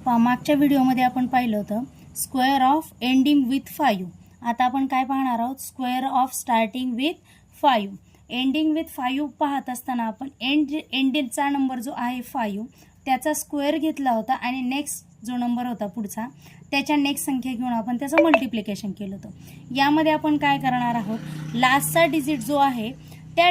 मागच्या व्हिडिओमध्ये आपण पाहिलं होतं स्क्वेअर ऑफ एंडिंग विथ 5. आता आपण काय पाहणार आहोत, square of starting with 5. Ending with 5 पाहत असताना आपण एंडिंगचा नंबर जो आहे 5 त्याचा स्क्वेअर घेतला होता आणि नेक्स्ट जो नंबर होता पुढचा त्याच्या नेक्स्ट संख्या घेऊन आपण त्याचं मल्टिप्लिकेशन केलं होतं. यामध्ये आपण काय करणार आहोत, लास्टचा डिजिट जो आहे त्या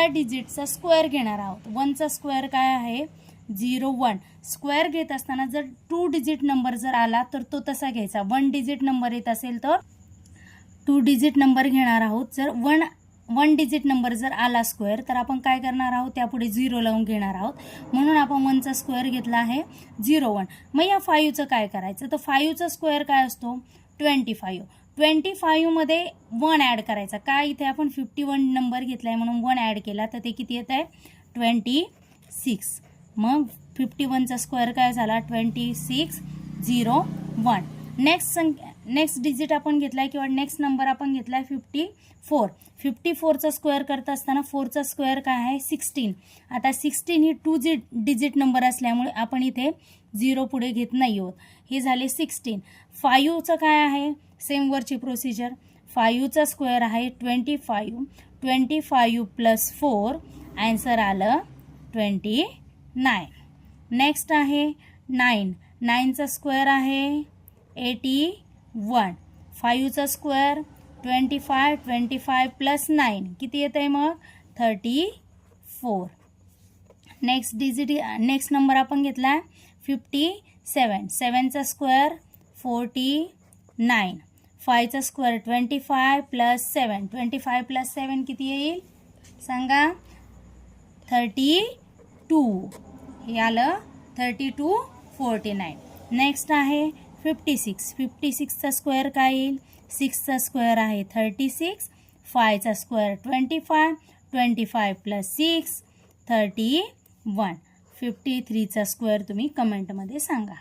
डिजिटचा स्क्वेअर घेणार आहोत. 1चा स्क्वेअर काय आहे 0 1. स्क्वेअर घेत असताना जर 2 डिजिट नंबर जर आला तर तो तसा घ्यायचा. 1 डिजिट नंबर येत असेल तर 2 डिजिट नंबर घेणार आहोत. जर 1 डिजिट नंबर जर आला स्क्वेअर तर आपण काय करणार आहोत, त्यापुढे 0 लावून घेणार आहोत. म्हणून आपण 1चा स्क्वेअर घेतला आहे 0 1. मग या 5चं काय करायचं, तर 5चा स्क्वेअर काय असतो 25. 25 मध्ये 1 ॲड करायचा. काय इथे आपण 51 नंबर घेतला आहे म्हणून 1 ॲड केला तर ते किती येत आहे 26. मग 51चा स्क्वेअर काय झाला 26 0 1. नेक्स्ट डिजिट आपण घेतलाय किंवा नेक्स्ट नंबर आपण घेतलाय 54. 54चा स्क्वेअर करत असताना 4चा स्क्वेअर काय आहे 16. आता 16 ही 2 डिजिट नंबर असल्यामुळे आपण इथे 0 पुढे घेत नाही आहोत. हे झाले 16. 5चं काय आहे, सेम वरची प्रोसिजर. 5चा स्क्वेअर आहे 25. 25 प्लस 4 आन्सर आलं 29. नेक्स्ट आहे 9. 9चा स्क्वेअर आहे 81. 5चा स्क्वेअर 25. 25 प्लस 9 किती येत आहे मग 34. नेक्स्ट नंबर आपण घेतला 57. 7चा स्क्वेअर 49. 5चा स्क्वेअर 25 प्लस 7. 25 प्लस 7 किती येईल सांगा 32. हे आलं 32 49. नेक्स्ट आहे 56. 56चा स्क्वेअर काय येईल 6चा स्क्वेअर आहे 36. 5चा स्क्वेअर 25. 25 प्लस 6 31. 53चा स्क्वेअर तुम्ही कमेंटमध्ये सांगा.